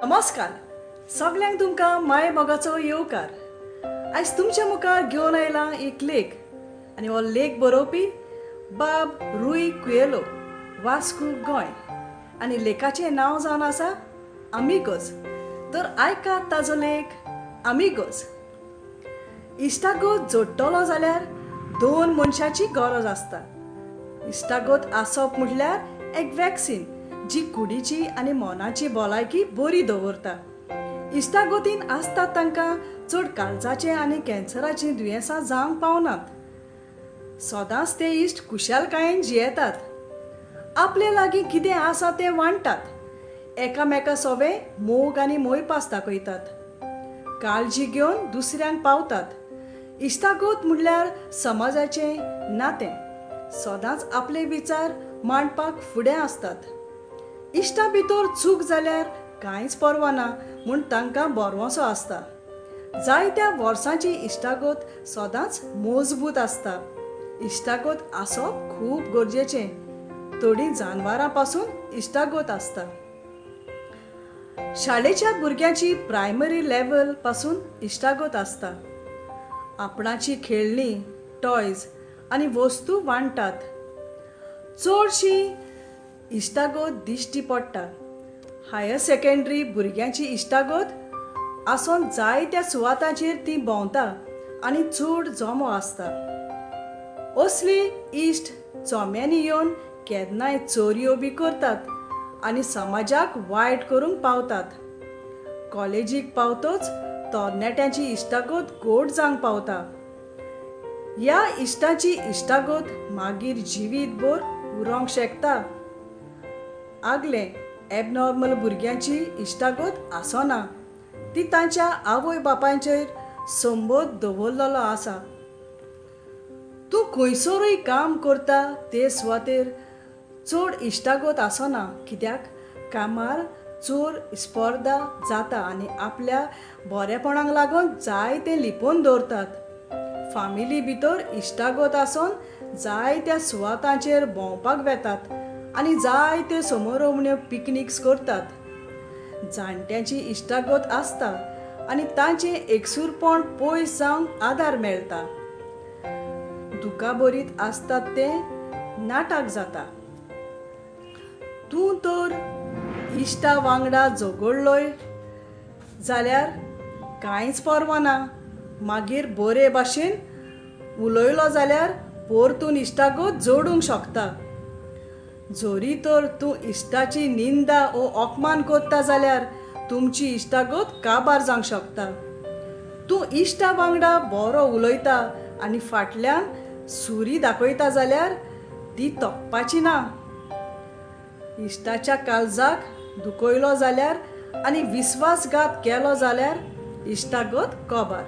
नमस्कार सगळ्यांक तुमकां माय मोगाचो येवकार. आयज तुमच्या मुखार घेवन आयला एक लेख आनी हो लेख बरोवपी बाब रुई कुएलो, वास्को गोंय. आनी लेखाचें नांव जावन आसा अमिगोज. तर आयकात ताजो लेख अमिगोज. इश्टागोत जोडटलो जाल्यार दोन मनशांची गरज आसता. इश्टागोत आसप म्हटल्यार एक वॅक्सीन जी कुडीची आनी मोनाची भलायकी बरी दवरता. इश्टागोतीन आसतात तांकां चड काळजाचे आनी कॅन्सराची दुयेंसां जावंक पावनात. सदांच ते इश्ट खुशालकायेन जियेतात. आपले लागीं कितें आसा तें वांडटात. एकामेका सोबे मोग आनी मोयपास दाखयतात. काळजी घेवन दुसऱ्यांक पावतात. इश्टागोत म्हणल्यार समाजाचें नातें. सदांच आपले विचार मांडपाक फुडें आसतात. इश्टा भितर चूक जाल्यार कांयच पर्वा ना म्हूण तांकां बोरवोसो आसता. जायत्या वर्सांची इश्टागोत सदांच मजबूत आसता. इश्टागोत आसप खूब गरजेचें. थोडीं जानवरां पासून इश्टागोत आसता. शाळेच्या भुरग्यांची प्रायमरी लेवल पासून इश्टागोत आसता. आपणाची खेळणीं, टॉयज आनी वस्तू वांडटात. चडशीं इश्टागोत दिश्टी पडटा. हायर सेकंडरी भुरग्यांची इश्टागोत आसोन जायत्या सुवातांचेर तीं भोंवता आनी चड जमो आसता. असली इश्ट चोम्यांनी येवन केन्नाय चोरयो बी करतात आनी समाजाक वायट करूंक पावतात. कॉलेजीक पावतच तरणाट्यांची इश्टागोत गोड जावंक पावता. ह्या इश्टाची इश्टागोत मागीर जिवीतभर उरोंक शकता. आगले एबनॉर्मल भुरग्यांची इश्टागोत आसना. ती तांच्या आवय बापायचेर संबंद दवरलेलो आसा. तूं खंयसरूय काम करता ते सुवातेर चड इश्टागोत आसना. कित्याक कामार चड स्पर्धा जाता आनी आपल्या बरेपणाक लागून जायते लिपोवन दवरतात. फामिली भितर इश्टागोत आसोन जायत्या सुवातांचेर भोंवपाक वेतात आनी जायत्यो समारंभण्यो पिकनिक्स करतात. जाणट्यांची इश्टागोत आसता आनी तांचें एकसूरपण पयस जावंक आदार मेळटा. दुखाबरीत आसतात तें नाटक जाता. तूं तर इश्टा वांगडा झगडलोय जाल्यार कांयच पर्वा ना. मागीर बरे भाशेन उलयलो जाल्यार परतून इश्टागोत जोडूंक शकता. जोरी तर तूं इश्टाची निंदा वो अपमान करता जाल्यार तुमची इश्टागोत काबार जावंक शकता. तूं इश्टा वांगडा बरो उलयता आनी फाटल्यान सुरी दाखयता जाल्यार ती तोखपाची ना. इश्टाच्या काळजाक दुखयलो जाल्यार आनी विस्वासघात केलो जाल्यार इश्टागोत काबार.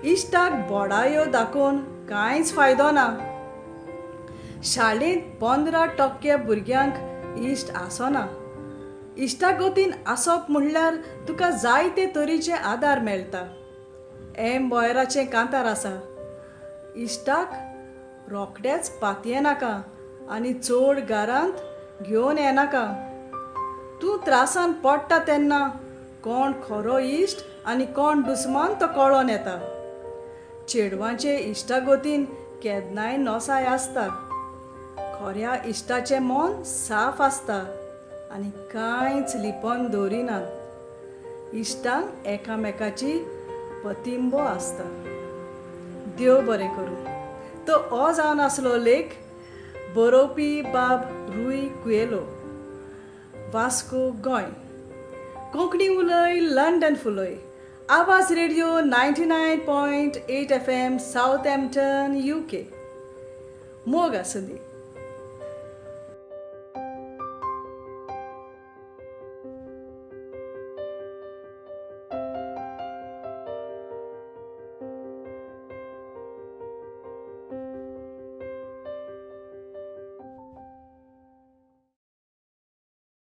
इश्टाक बोडायो दाखोवन कांयच फायदो ना. शाळेंत 15% भुरग्यांक इश्ट आसना. इश्टागोतीन आसप म्हणल्यार तुका जायते तरेचे आदार मेळटा. बॉयराचें कांतार आसा. इश्टाक रोखडेंच पातये नाका आनी चड घरांत घेवन येनाका. तूं त्रासान पडटा तेन्ना कोण खरो इश्ट आनी कोण दुस्मान तो कळोन येता. चेडवांचे इश्टागोतीन केन्नाय नोसाय आसता. खऱ्या इश्टाचें मन साफ आसता आनी कांयच लिपोवन दवरिनात. इश्टांक एकामेकाची पतिंबो आसता. देव बरें करूं. तो हो जावन आसलो लेख. बरोवपी बाब रुई कुएलो, वास्को गोंय. कोंकणी उलय, लंडन फुलय. आवाज रेडिओ 99.8 FM, सावथहॅम्प्टन, UK. मोग आसूं दी.